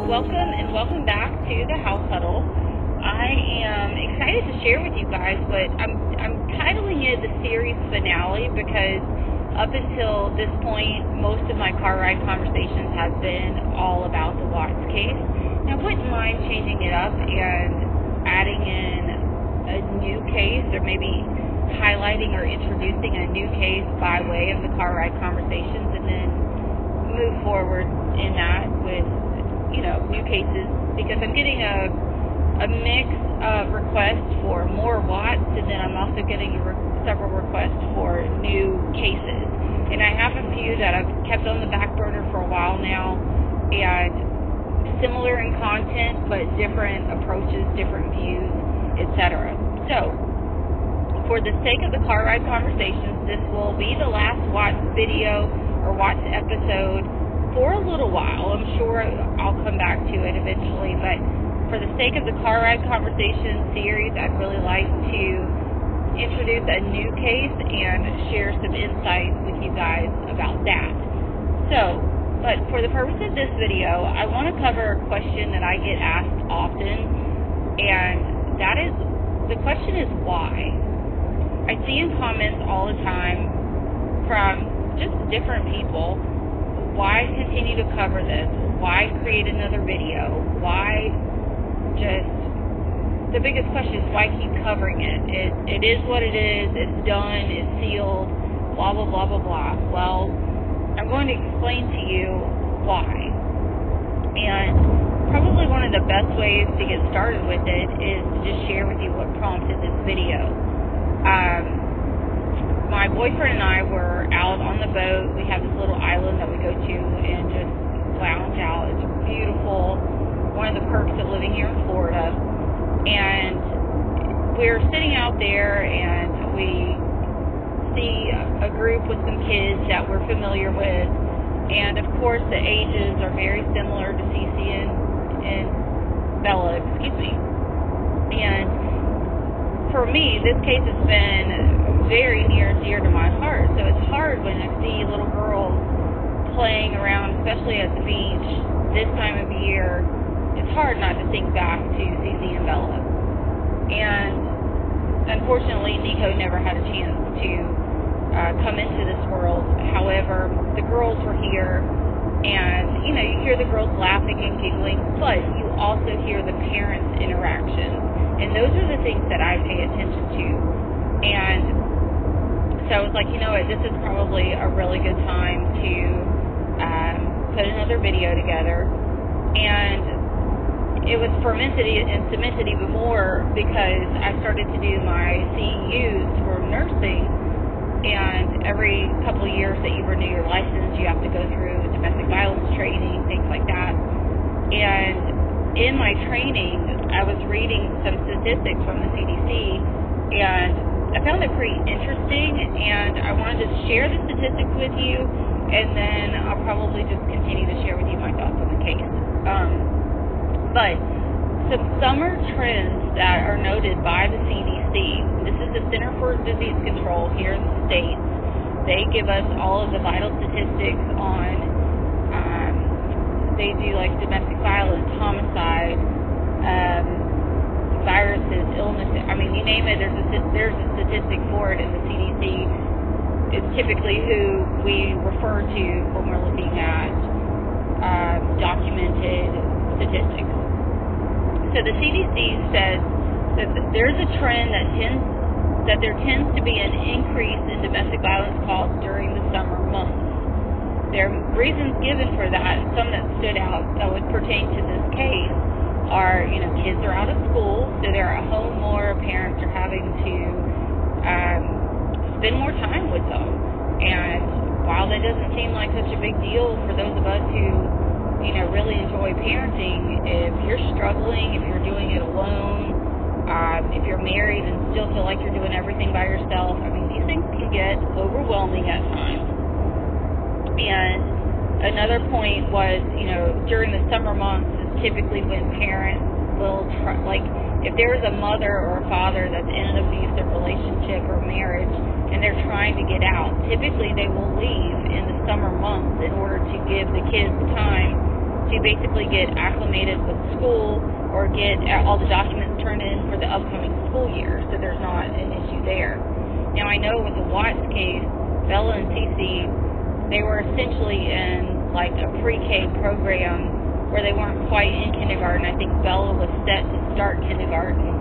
Welcome back to the House Huddle. I am excited to share with you guys what I'm titling it the series finale because up until this point, most of my car ride conversations have been all about the Watts case. And I wouldn't mind changing it up and adding in a new case, or maybe highlighting or introducing a new case by way of the car ride conversations, and then move forward in that with new cases, because I'm getting a mix of requests for more Watts, and then I'm also getting several requests for new cases. And I have a few that I've kept on the back burner for a while now, and similar in content, but different approaches, different views, etc. So, for the sake of the car ride conversations, this will be the last Watts video or Watts episode for a little while. I'm sure I'll come back to it eventually, but for the sake of the car ride conversation series, I'd really like to introduce a new case and share some insights with you guys about that. So, but for the purpose of this video, I want to cover a question that I get asked often, and that is, the question is why? I see in comments all the time from just different people, why continue to cover this? Why create another video? Why just, the biggest question is why keep covering it? It is what it is, it's done, it's sealed, blah, blah, blah, blah, blah. Well, I'm going to explain to you why. And probably one of the best ways to get started with it is to just share with you what prompted this video. My boyfriend and I were out on the boat. We have this little island that we go to and just lounge out. It's beautiful. One of the perks of living here in Florida. And we're sitting out there and we see a group with some kids that we're familiar with. And of course the ages are very similar to Cece and Bella, And for me, this case has been very near and dear to my heart. So it's hard when I see little girls playing around, especially at the beach this time of year. It's hard not to think back to Cece and Bella. And unfortunately, Nico never had a chance to come into this world. However, the girls were here, and you hear the girls laughing and giggling, but you also hear the parents' interactions. And those are the things that I pay attention to. And so I was like, this is probably a really good time to put another video together. And it was cemented even more because I started to do my CEUs for nursing. And every couple of years that you renew your license, you have to go through domestic violence training, things like that. And in my training, I was reading some statistics from the CDC, and I found it pretty interesting, and I wanted to share the statistics with you, and then I'll probably just continue to share with you my thoughts on the case. But some summer trends that are noted by the CDC, this is the Center for Disease Control here in the States. They give us all of the vital statistics on, they do like domestic violence, homicide, viruses, illnesses. I mean, you name it, there's a statistic for it, and the CDC is typically who we refer to when we're looking at documented statistics. So the CDC says that there's a trend that there tends to be an increase in domestic violence calls during the summer months. There are reasons given for that. Some that stood out that would pertain to this case are, kids are out of school, so they're at home more. Parents are having to spend more time with them. And while that doesn't seem like such a big deal for those of us who, really enjoy parenting, if you're struggling, if you're doing it alone, if you're married and still feel like you're doing everything by yourself, these things can get overwhelming at times. And another point was, during the summer months is typically when parents will if there is a mother or a father that's in an abusive relationship or marriage and they're trying to get out, typically they will leave in the summer months in order to give the kids time to basically get acclimated with school or get all the documents turned in for the upcoming school year, so there's not an issue there. Now, I know with the Watts case, Bella and Cece, they were essentially in like a pre-K program where they weren't quite in kindergarten. I think Bella was set to start kindergarten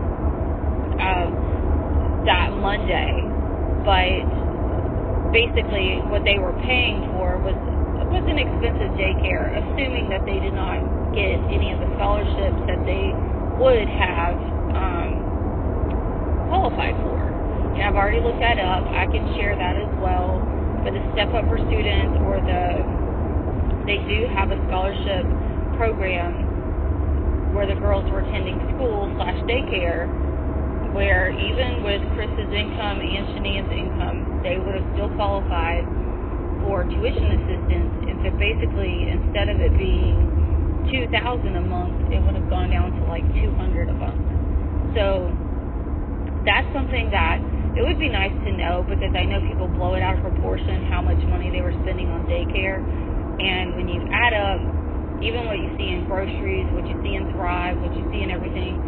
that Monday, but basically what they were paying for was an expensive daycare, assuming that they did not get any of the scholarships that they would have qualified for. And I've already looked that up. I can share that as well. For the Step Up for Students, or they do have a scholarship program where the girls were attending school/daycare, where even with Chris's income and Shanae's income, they would have still qualified for tuition assistance. And so basically, instead of it being $2,000 a month, it would have gone down to like $200 a month. So that's something that it would be nice to know, because I know people blow it out of proportion how much money they were spending on daycare. And when you add up even what you see in groceries, what you see in Thrive, what you see in everything,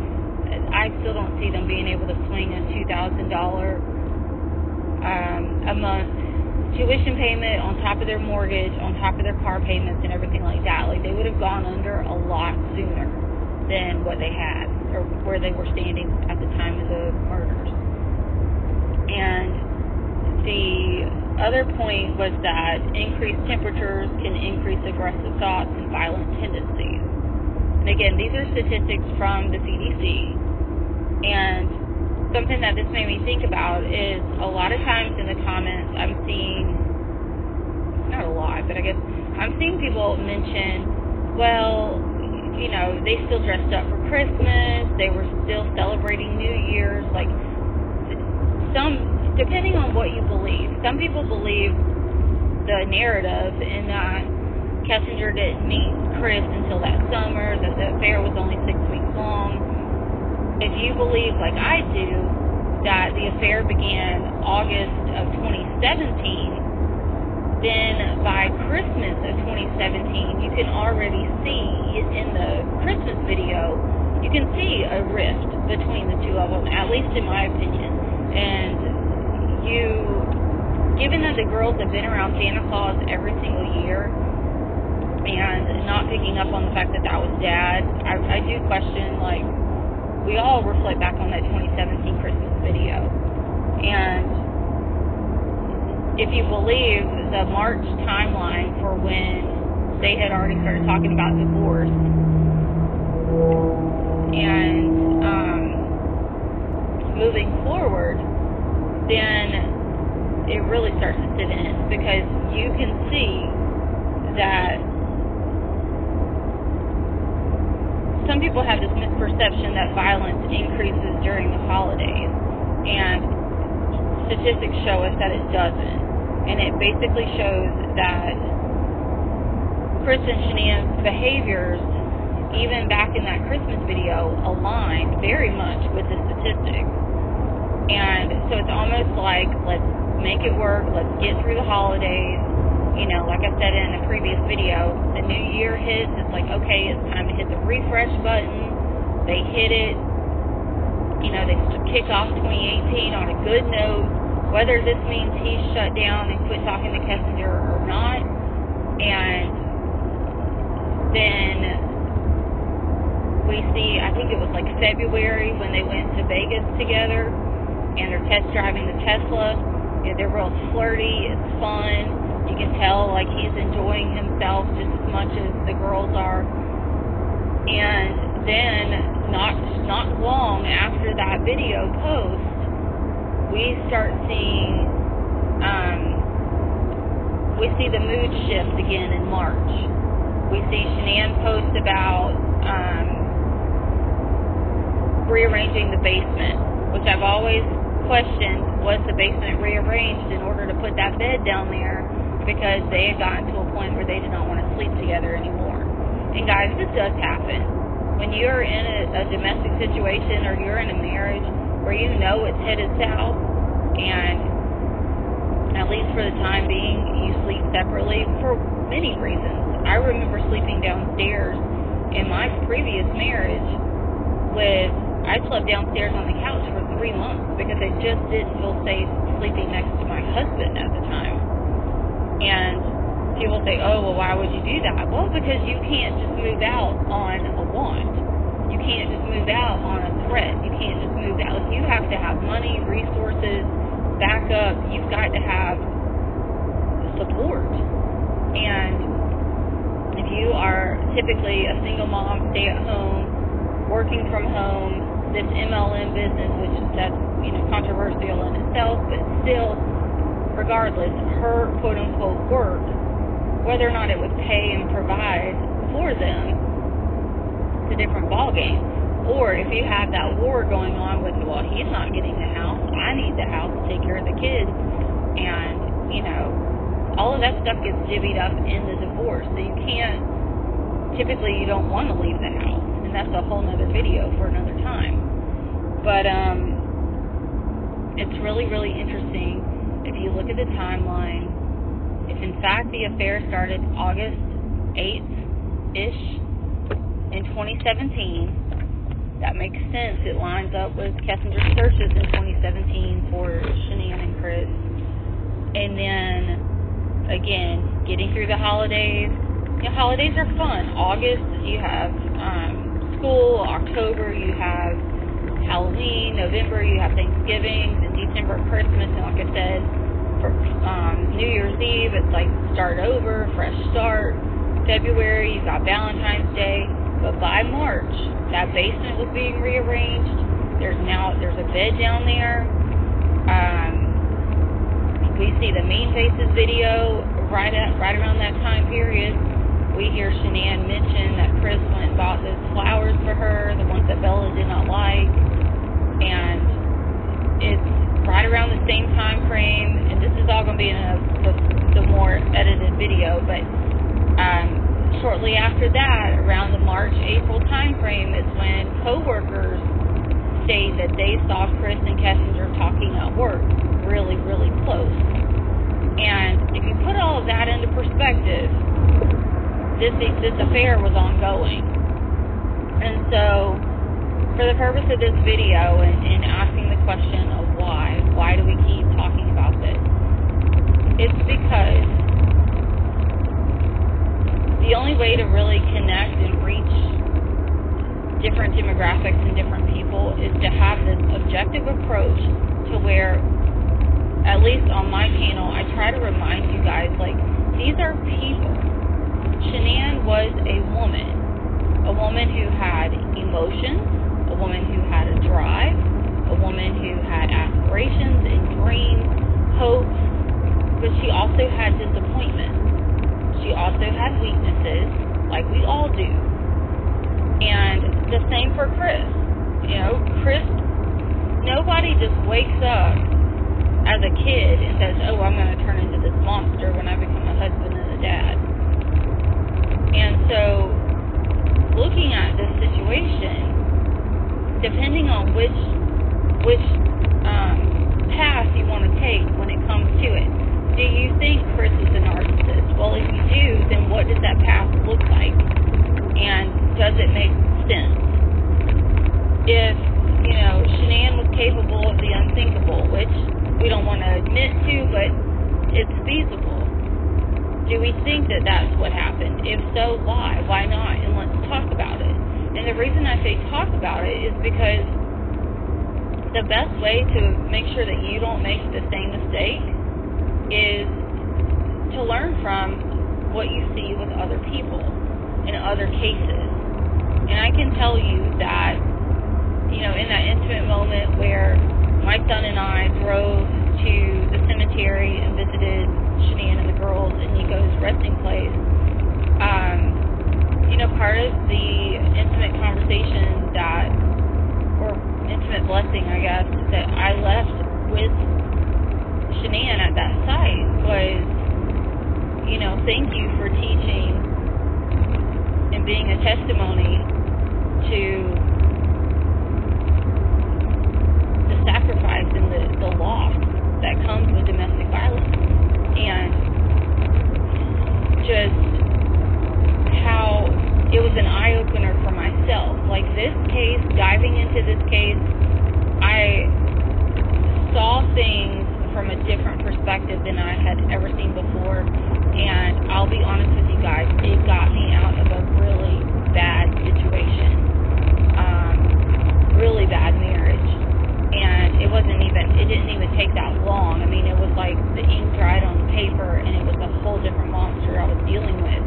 I still don't see them being able to swing a $2,000 a month tuition payment on top of their mortgage, on top of their car payments and everything like that. Like, they would have gone under a lot sooner than what they had, or where they were standing at the time of the murders. And the other point was that increased temperatures can increase aggressive thoughts and violent tendencies. And again, these are statistics from the CDC. And something that this made me think about is a lot of times in the comments I'm seeing, not a lot, but I guess I'm seeing people mention, well, you know, they still dressed up for Christmas, they were still celebrating New Year's, like, depending on what you believe. Some people believe the narrative in that Kessinger didn't meet Chris until that summer, that the affair was only 6 weeks long. If you believe, like I do, that the affair began August of 2017, then by Christmas of 2017, you can already see in the Christmas video, you can see a rift between the two of them, at least in my opinion. And given that the girls have been around Santa Claus every single year and not picking up on the fact that that was Dad, I do question, like, we all reflect back on that 2017 Christmas video. And if you believe the March timeline for when they had already started talking about divorce, and moving forward, then it really starts to sit in, because you can see that some people have this misperception that violence increases during the holidays, and statistics show us that it doesn't. And it basically shows that Chris and Shanae's behaviors, even back in that Christmas video, aligned very much with the statistics. And so it's almost like, let's make it work, let's get through the holidays. You know, like I said in the previous video, the new year hits, it's like, okay, it's time to hit the refresh button. They hit it. You know, they kick off 2018 on a good note, whether this means he shut down and quit talking to Kessinger or not. And then we see, I think it was like February when they went to Vegas together, and they're test driving the Tesla. Yeah, they're real flirty, it's fun. You can tell, like, he's enjoying himself just as much as the girls are. And then, not long after that video post, we start seeing, we see the mood shift again in March. We see Shanann post about rearranging the basement, which I've always questioned, was the basement rearranged in order to put that bed down there, because they had gotten to a point where they did not want to sleep together anymore. And guys, this does happen. When you're in a domestic situation, or you're in a marriage where you know it's headed south, and at least for the time being, you sleep separately, for many reasons. I remember sleeping downstairs in my previous marriage I slept downstairs on the couch for 3 months because I just didn't feel safe sleeping next to my husband at the time. And people say, oh, well, why would you do that? Well, because you can't just move out on a want. You can't just move out on a threat. You can't just move out. You have to have money, resources, backup. You've got to have support. And if you are typically a single mom, stay at home, working from home, this MLM business, which that's, controversial in itself, but still, regardless, her quote-unquote work, whether or not it would pay and provide for them, it's a different ballgame. Or if you have that war going on with, well, he's not getting the house, I need the house to take care of the kids, and, all of that stuff gets divvied up in the divorce, so you can't, typically you don't want to leave the house, and that's a whole nother video for another time. But it's really, really interesting if you look at the timeline. If in fact the affair started August 8th-ish in 2017, that makes sense. It lines up with Kessinger's searches in 2017 for Shanann and Chris. And then, again, getting through the holidays. Holidays are fun. August, you have school. October, you have Halloween. November, you have Thanksgiving. And December, Christmas. And like I said, for New Year's Eve, it's like start over, fresh start. February, you've got Valentine's Day. But by March, that basement was being rearranged. There's a bed down there. We see the Mean Faces video right around that time period. We hear Shanann mention that Chris went and bought those flowers for her, the ones that Bella did not like. And it's right around the same time frame. And this is all going to be in the more edited video. But shortly after that, around the March-April time frame, is when co-workers state that they saw Chris and Kessinger talking at work really, really close. And if you put all of that into perspective, this affair was ongoing. And so, for the purpose of this video and asking the question of why do we keep talking about this? It's because the only way to really connect and reach different demographics and different people is to have this objective approach to where, at least on my channel, I try to remind you guys, these are people. Shanann was a woman who had emotions, a woman who had a drive, a woman who had aspirations and dreams, hopes, but she also had disappointment. She also had weaknesses, like we all do. And the same for Chris. Chris, nobody just wakes up as a kid and says, oh, I'm going to turn into this monster when I become a husband and a dad. And so, looking at this situation, depending on which path you want to take when it comes to it, do you think Chris is a narcissist? Well, if you do, then what does that path look like? And does it make sense? If, Shanann was capable of the unthinkable, which we don't want to admit to, but it's feasible. Do we think that that's what happened? If so, why? Why not? And let's talk about it. And the reason I say talk about it is because the best way to make sure that you don't make the same mistake is to learn from what you see with other people in other cases. And I can tell you that, in that intimate moment where my son and I drove to the cemetery and visited Shanann and the girls in Nico's resting place, part of the intimate conversation or intimate blessing, I guess, that I left with Shanann at that site was, thank you for teaching and being a testimony to the sacrifice and the loss that comes with domestic violence. And just diving into this case, I saw things from a different perspective than I had ever seen before, and I'll be honest with you guys, it got me out of a really bad situation, really bad marriage, and it didn't even take that long. I mean, it was like the ink dried on the paper, and it was a whole different monster I was dealing with.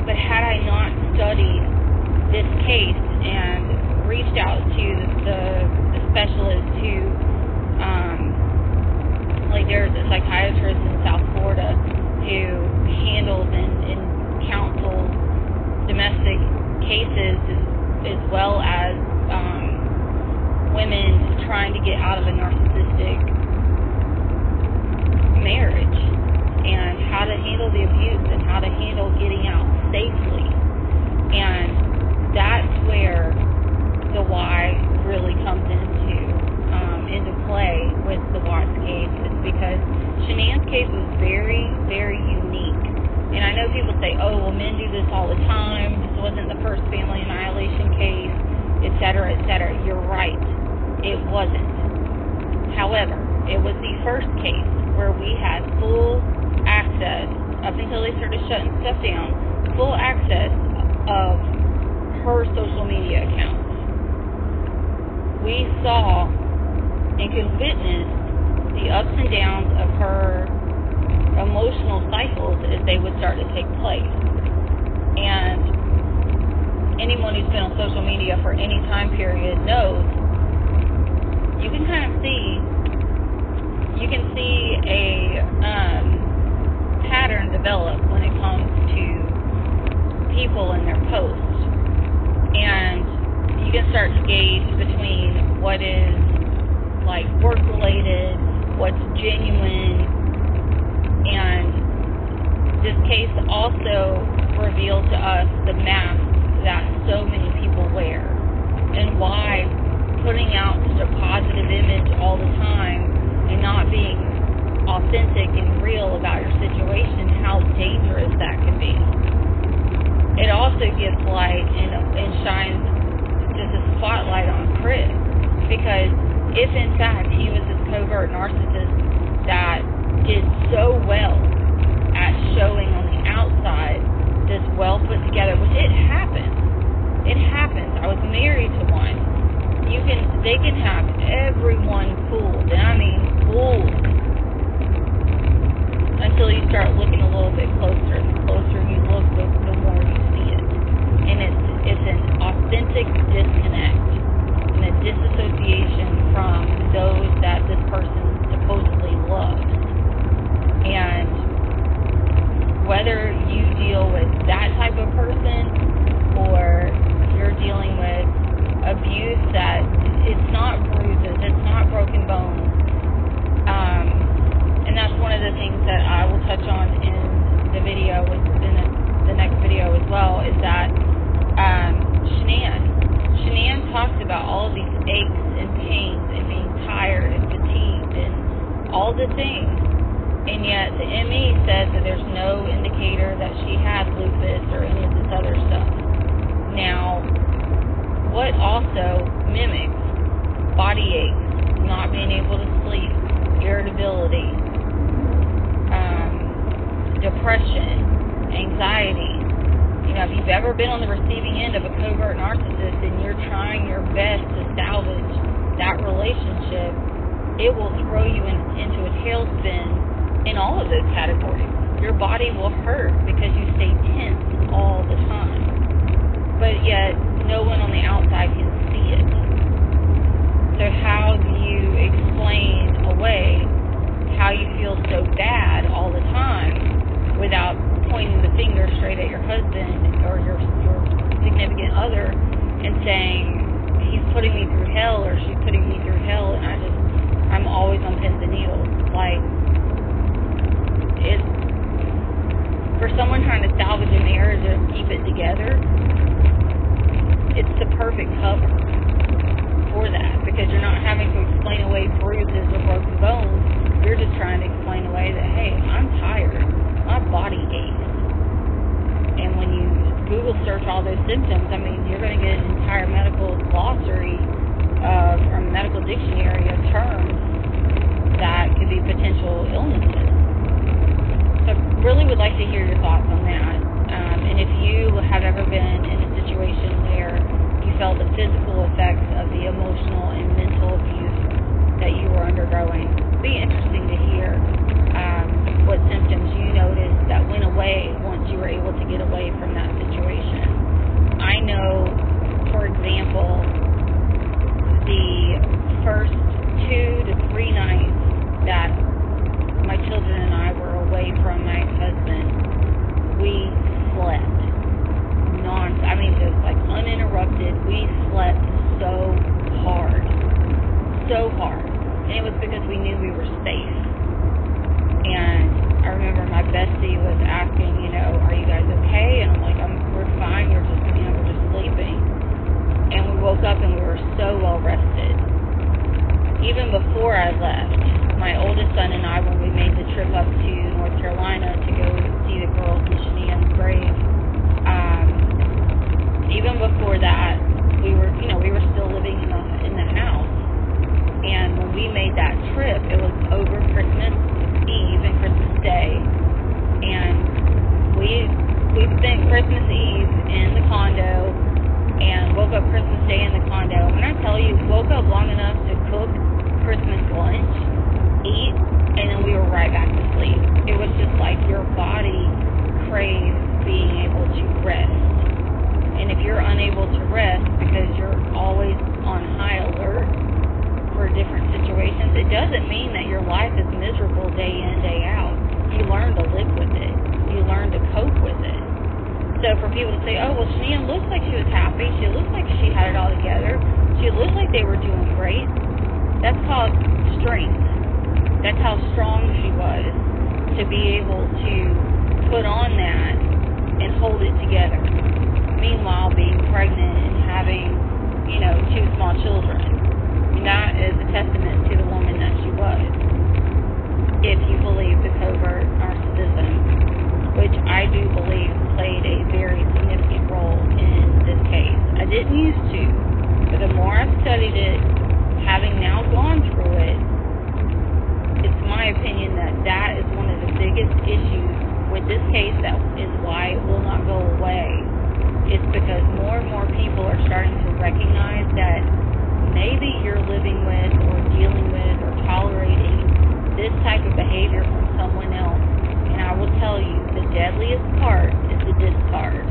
But had I not studied this case and reached out to the specialist who, like there's a psychiatrist in South Florida who handles and counsels domestic cases as well as women trying to get out of a narcissistic marriage, and how to handle the abuse and how to handle getting out safely. And that's where the why really comes into play with the Watts case, is because Shanann's case was very, very unique. And I know people say, oh, well, men do this all the time. This wasn't the first family annihilation case, etc., etc. You're right. It wasn't. However, it was the first case where we had full access, up until they started shutting stuff down, full access of her social media accounts. We saw and could witness the ups and downs of her emotional cycles as they would start to take place. And anyone who's been on social media for any time period knows you can kind of see a pattern develop when it comes to people and their posts. And you can start to gauge between what is like work-related, what's genuine, and this case also revealed to us the mask that so many people wear, and why putting out such a positive image all the time and not being authentic and real about your situation, how dangerous that can be. It also gives light and shines just a spotlight on Chris, because if in fact he was this covert narcissist that did so well at showing on the outside this well put together, which it happens. I was married to one. They can have everyone fooled, and I mean fooled, until you start looking a little bit closer. The closer you look, the more you see it. And it's an authentic disconnect and a disassociation from those that this person supposedly loves. And whether you deal with that type of person or you're dealing with abuse that it's not bruises, it's not broken bones. And that's one of the things that I will touch on in the video, in the next video as well, is that Shanann talks about all of these aches and pains and being tired and fatigued and all the things. And yet the ME says that there's no indicator that she had lupus or any of this other stuff. Now, what also mimics body aches, not being able to sleep, irritability, depression, anxiety. You know, if you've ever been on the receiving end of a covert narcissist and you're trying your best to salvage that relationship, it will throw you into a tailspin in all of those categories. Your body will hurt because you stay tense all the time. But yet, no one on the outside can see it. So how do you explain away how you feel so bad all the time without pointing the finger straight at your husband or your significant other and saying, he's putting me through hell or she's putting me through hell, and I'm always on pins and needles? Like, it's, for someone trying to salvage a marriage or keep it together, it's the perfect cover for that, because you're not having to explain away bruises or broken bones. You're just trying to explain away that, hey, I'm tired. My body aches. And when you Google search all those symptoms, I mean, you're going to get an entire medical glossary or medical dictionary of terms that could be potential illnesses. So I really would like to hear your thoughts on that. And if you have ever been in a situation where you felt the physical effects of the emotional and mental abuse that you were undergoing, it'd be interesting to hear what symptoms you noticed that went away once you were able to get away from that situation. I know, for example, the first 2 to 3 nights that my children and I were away from my ex-husband, we slept just like uninterrupted. We slept so hard. And it was because we knew we were safe. And I remember my bestie was asking, are you guys okay? And I'm like, we're fine. We're just sleeping. And we woke up and we were so well rested. Even before I left, my oldest son and I, when we made the trip up to North Carolina to go see the girls in Shania's grave, even before that, we were still living in the house. And when we made that trip, it was over Christmas Eve and Christmas Day, and we spent Christmas Eve in the condo and woke up Christmas Day in the condo. When I tell you, woke up long enough to cook Christmas lunch, eat, and then we were right back to sleep. It was just like your body craves being able to rest. And if you're unable to rest because you're always on high alert for different situations, it doesn't mean that your life is miserable day in, day out. You learn to live with it. You learn to cope with it. So for people to say, oh, well, Shania looks like she was happy. She looks like she had it all together. She looked like they were doing great. That's called strength. That's how strong she was to be able to put on that and hold it together. Meanwhile, being pregnant and having, 2 small children. And that is a testament to the woman that she was. If you believe the covert narcissism, which I do believe played a very significant role in this case. I didn't used to, but the more I've studied it, having now gone through it, it's my opinion that is one of the biggest issues with this case. That is why it will not go away. It's because more and more people are starting to recognize that maybe you're living with or dealing with or tolerating this type of behavior from someone else. And I will tell you, the deadliest part is the discard.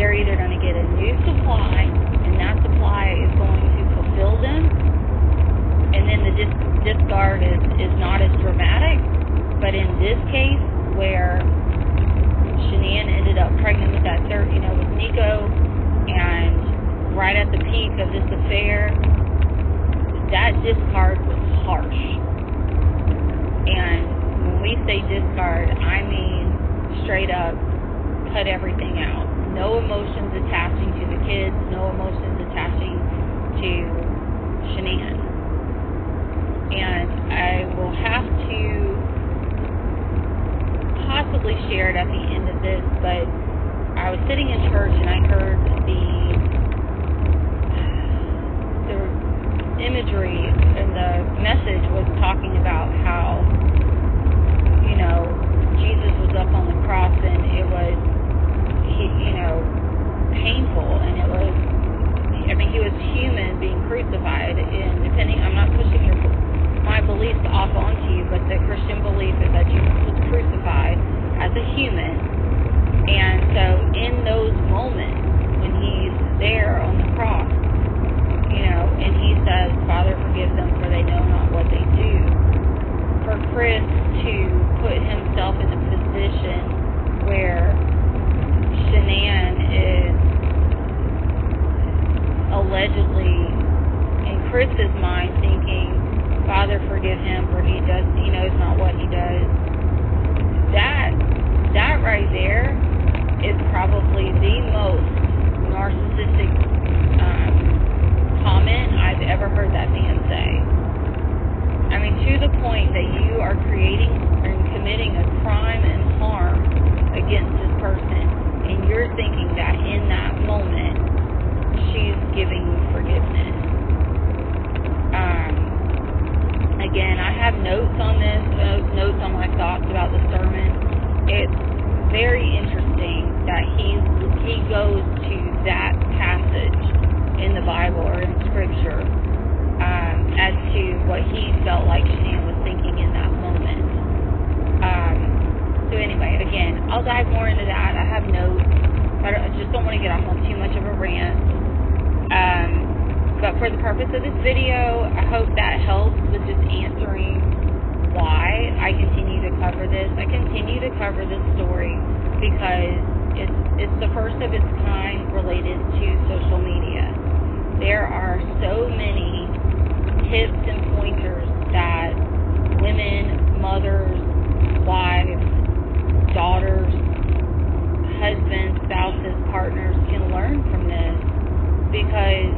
They're either going to get a new supply, and that supply is going to fulfill them, and then the discard is not as dramatic. But in this case, where Shania ended up pregnant with that third, with Nico, and right at the peak of this affair, that discard was harsh. And when we say discard, I mean straight up cut everything out. No emotions attaching to the kids, no emotions attaching to Shania. And I will have to possibly share it at the end of this, but I was sitting in church and I heard the imagery, and the message was talking about how, Jesus was up on the cross, and it was, painful, and it was, he was human being crucified, and depending, I'm not pushing my beliefs off onto you, but the Christian belief is that Jesus was crucified as a human. And so in those moments when he's there on the cross, and he says, Father, forgive them, for they know not what they do. For Chris to put himself in a position where Shania is allegedly, in Chris's mind, thinking, Father, forgive him, for he knows not what he does. That right there is probably the most narcissistic comment I've ever heard that man say. To the point that you are creating and committing a crime and harm against this person, and you're thinking that thoughts about the sermon, it's very interesting that he goes to that passage in the Bible or in Scripture as to what he felt like Shanann was thinking in that moment. So anyway, again, I'll dive more into that. I have notes. I just don't want to get off on too much of a rant. But for the purpose of this video, I hope that helps with just answering why I continue to cover this. I continue to cover this story because it's the first of its kind related to social media. There are so many tips and pointers that women, mothers, wives, daughters, husbands, spouses, partners can learn from this, because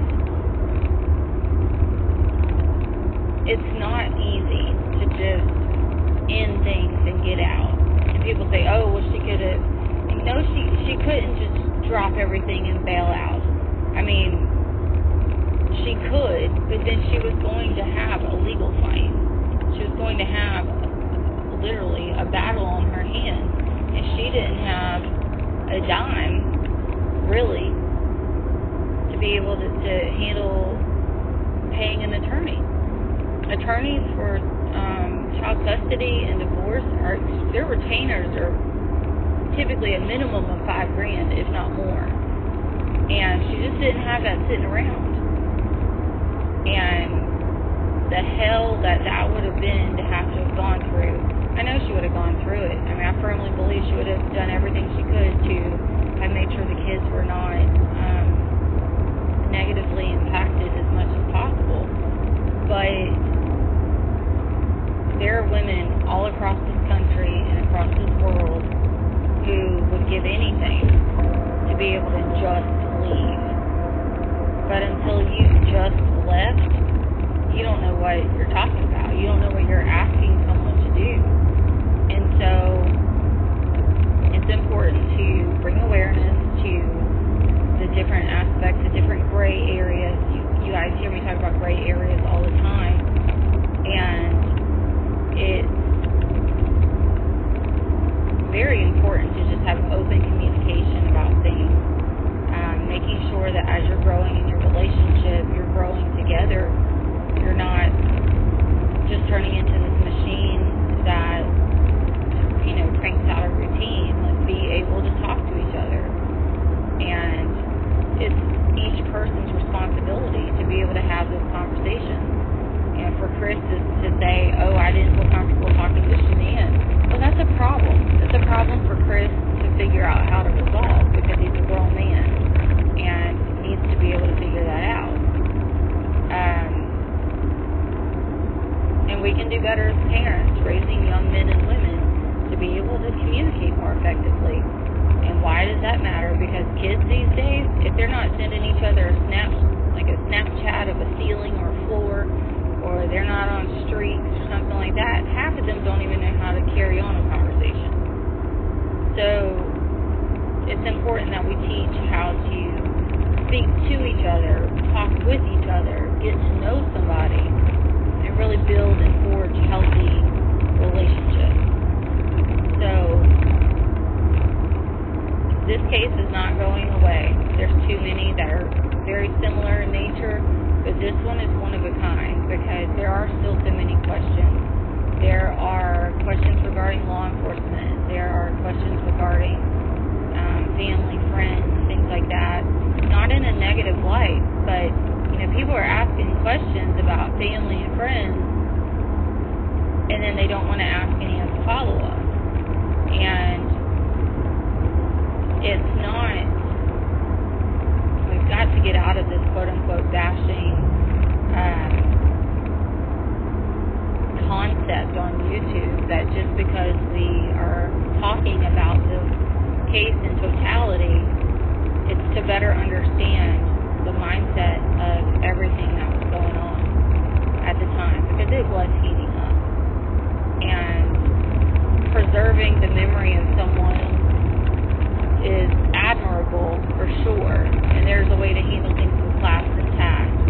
it's not easy to just end things and get out. And people say, oh, well, she could have. No, she couldn't just drop everything and bail out. I mean, she could, but then she was going to have a legal fight. She was going to have literally a battle on her hands, and she didn't have a dime, really, to be able to handle paying an attorney. Attorneys for child custody and divorce, their retainers are typically a minimum of $5,000, if not more. And she just didn't have that sitting around. And the hell that would have been to have gone through. I know she would have gone through it. I mean, I firmly believe she would have done everything she could to have made sure the kids were not negatively impacted as much as possible. But there are women all across this country and across this world who would give anything to be able to just leave. But until you just left, you don't know what you're talking about. You don't know what you're asking someone to do. And so it's important to bring awareness to the different aspects, the different gray areas. You guys hear me talk about gray areas all the time. And it's very important to just have open communication about things. Making sure that as you're growing in your relationship, you're growing together. You're not just turning into this machine that, cranks out a routine. Like, be able to talk to each other. And it's each person's responsibility to be able to have those conversations. For Chris to say, oh, I didn't feel comfortable talking to Shanann, well, that's a problem. It's a problem for Chris to figure out how to resolve, because he's a grown man and needs to be able to figure that out. And we can do better as parents, raising young men and women to be able to communicate more effectively. And why does that matter? Because kids these days, if they're not sending each other a Snapchat of a ceiling or a floor, or they're not on streaks or something like that, half of them don't even know how to carry on a conversation. So it's important that we teach how to speak to each other, talk with each other, get to know somebody, and really build and forge healthy relationships. So this case is not going away. There's too many that are very similar in nature, but this one is one of a kind, because there are still so many questions. There are questions regarding law enforcement. There are questions regarding family, friends, things like that. Not in a negative light, but people are asking questions about family and friends, and then they don't want to ask any of the follow-up. And it's not. We've got to get out of this quote-unquote bashing concept on YouTube that just because we are talking about the case in totality, it's to better understand the mindset of everything that was going on at the time, because it was heating up. And preserving the memory of someone is admirable for sure, and there's a way to handle things with class and tact.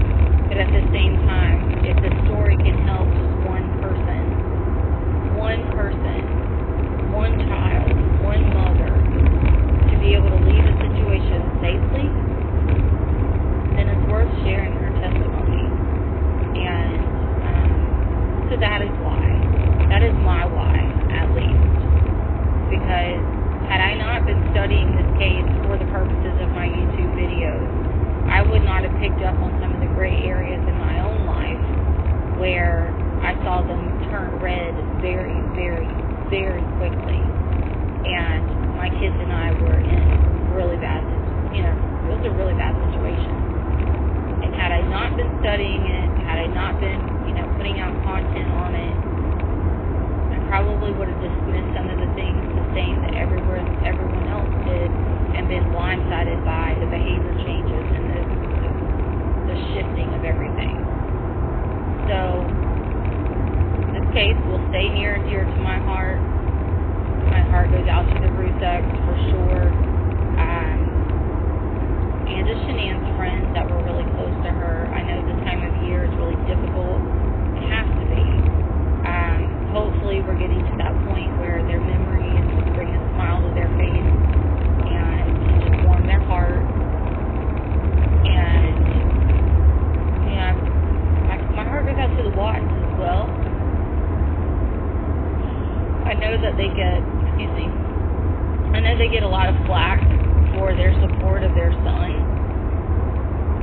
very quickly. And my kids and I were in really bad, it was a really bad situation. And had I not been studying it, had I not been, putting out content on it, I probably would have dismissed some of the things the same that everyone else did and been blindsided by the behavior changes and the shifting of everything. So, this case will stay near and dear to my heart. My heart goes out to the Ruseks for sure. And to Shanann's friends that were really close to her. I know this time of year is really difficult. It has to be. Hopefully we're getting to that point where their memories bring a smile to their face and just warm their heart. And, my heart goes out to the Watts as well. I know that they get a lot of flack for their support of their son,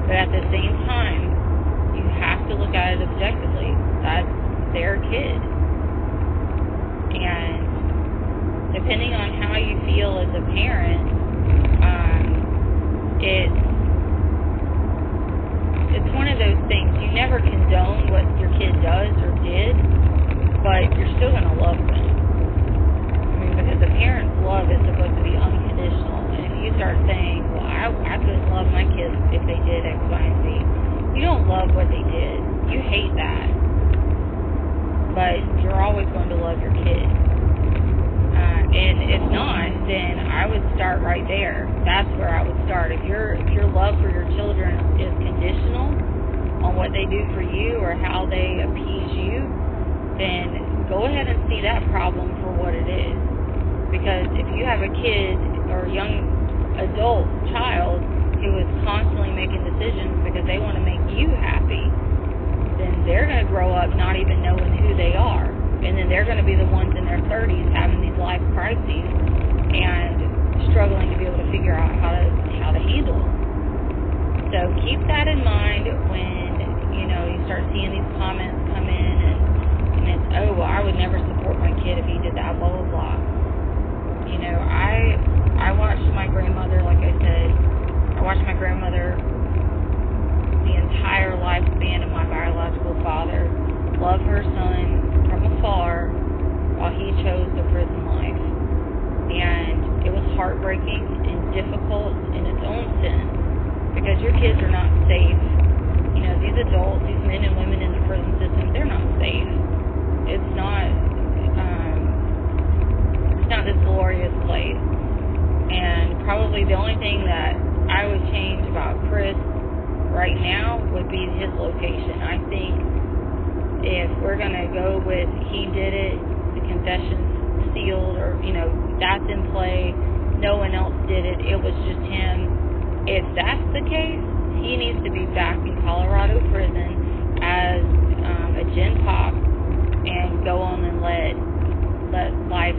but at the same time, you have to look at it objectively. That's their kid. And depending on how you feel as a parent, it's one of those things. You never condone what your kid does or did, but you're still going to love them. Because a parent's love is supposed to be unconditional. And if you start saying, well, I couldn't love my kids if they did X, Y, and Z, you don't love what they did. You hate that. But you're always going to love your kid. And if not, then I would start right there. That's where I would start. If your love for your children is conditional on what they do for you or how they appease you, then go ahead and see that problem for what it is. Because if you have a kid or a young adult child who is constantly making decisions because they want to make you happy, then they're going to grow up not even knowing who they are. And then they're going to be the ones in their 30s having these life crises and struggling to be able to figure out how to handle them. So keep that in mind when, you start seeing these comments come in and it's, oh, well, I would never support my kid if he did that, blah, blah, blah. I watched my grandmother, like I said, the entire lifespan of my biological father, love her son from afar while he chose the prison life. And it was heartbreaking and difficult in its own sense because your kids are not safe. These adults, these men and women in the prison system, they're not safe. It's not this glorious place. And probably the only thing that I would change about Chris right now would be his location. I think if we're going to go with he did it, the confession's sealed, or, that's in play, no one else did it, it was just him. If that's the case, he needs to be back in Colorado prison as a Gen Pop and go on and let life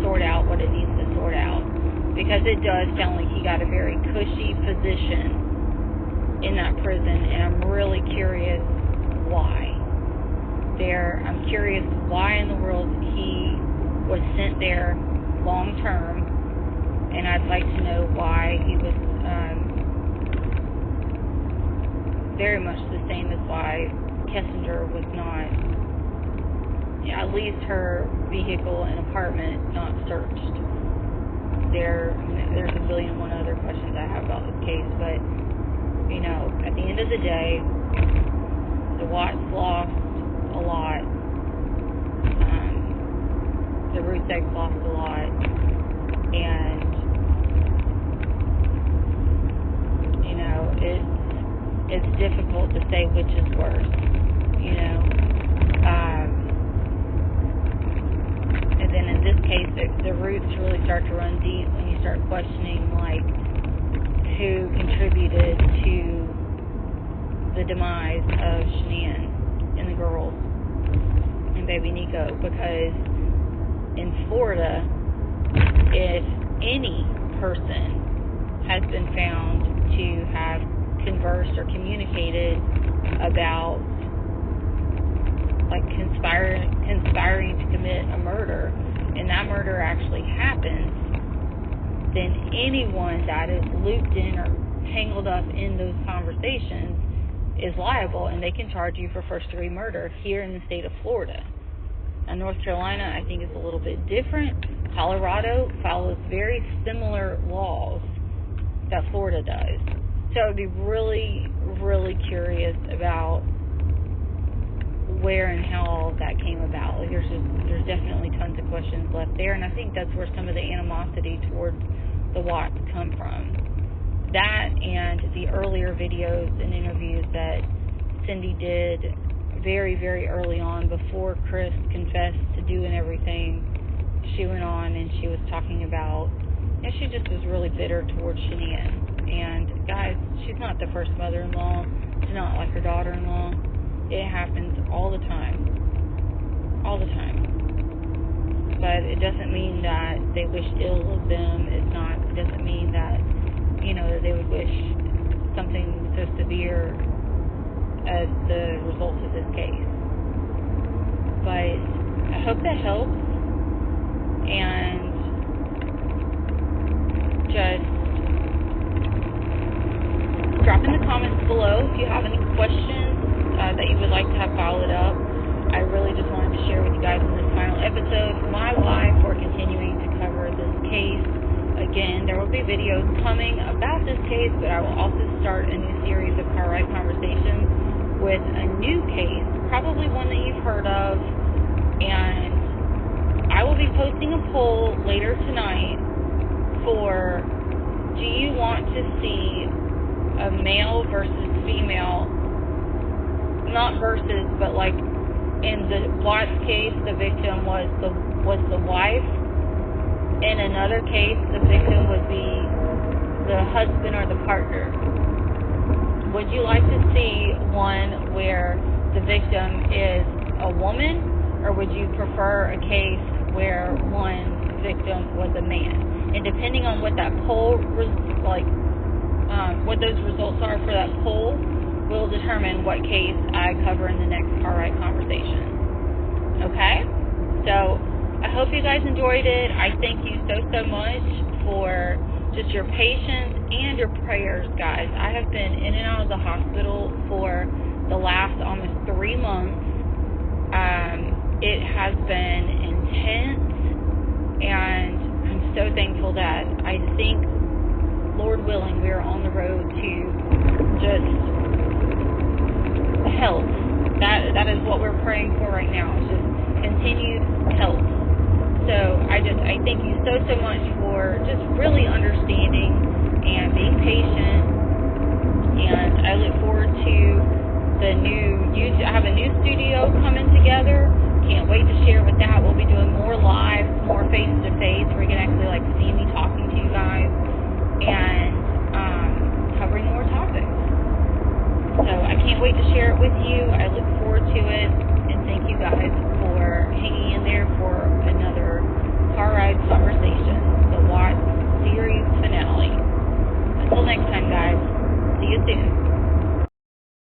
sort out what it needs to sort out. Because it does sound like he got a very cushy position in that prison, and I'm really curious why. I'm curious why in the world he was sent there long term, and I'd like to know why he was very much the same as why Kessinger was not, at least her vehicle and apartment, not searched. There's a billion one other questions I have about this case, but, at the end of the day, the Watts lost a lot. The Ruseks lost a lot. And, it's difficult to say which is worse, and then in this case, the roots really start to run deep when you start questioning, who contributed to the demise of Shanann and the girls and baby Nico, because in Florida, if any person has been found to have conversed or communicated about conspiring to commit a murder, and that murder actually happens, then anyone that is looped in or tangled up in those conversations is liable, and they can charge you for first-degree murder here in the state of Florida. And North Carolina, I think, is a little bit different. Colorado follows very similar laws that Florida does. So I would be really, really curious about where and how that came about. Like, there's definitely tons of questions left there, and I think that's where some of the animosity towards the Watts come from. That and the earlier videos and interviews that Cindy did very, very early on before Chris confessed to doing everything. She went on and she was talking about, she just was really bitter towards Shanae. And guys, she's not the first mother-in-law. She's not like her daughter-in-law. It happens all the time. All the time. But it doesn't mean that they wish ill of them. It doesn't mean that, that they would wish something so severe as the result of this case. But I hope that helps. And just drop in the comments below if you have any questions that you would like to have followed up. I really just wanted to share with you guys in this final episode why we're continuing to cover this case. Again, there will be videos coming about this case, but I will also start a new series of car ride conversations with a new case, probably one that you've heard of, and I will be posting a poll later tonight for, do you want to see a male versus female, not versus, but like in the Watts case, the victim was the wife. In another case, the victim would be the husband or the partner. Would you like to see one where the victim is a woman, or would you prefer a case where one victim was a man? And depending on what that poll what those results are for that poll will determine what case I cover in the next car ride conversation. Okay? So I hope you guys enjoyed it. I thank you so much for just your patience and your prayers, guys. I have been in and out of the hospital for the last almost 3 months. It has been intense, and I'm so thankful that I think, Lord willing, we are on the road to just health. That is what we're praying for right now, is just continued health. So I thank you so much for just really understanding and being patient. And I look forward to the new YouTube. I have a new studio coming together. Can't wait to share with that. We'll be doing more live, more face-to-face, where you can actually see me talking to you guys and covering more topics. So I can't wait to share it with you. I look forward to it. And thank you guys for hanging in there for another car ride conversation, the Watts series finale. Until next time, guys. See you soon.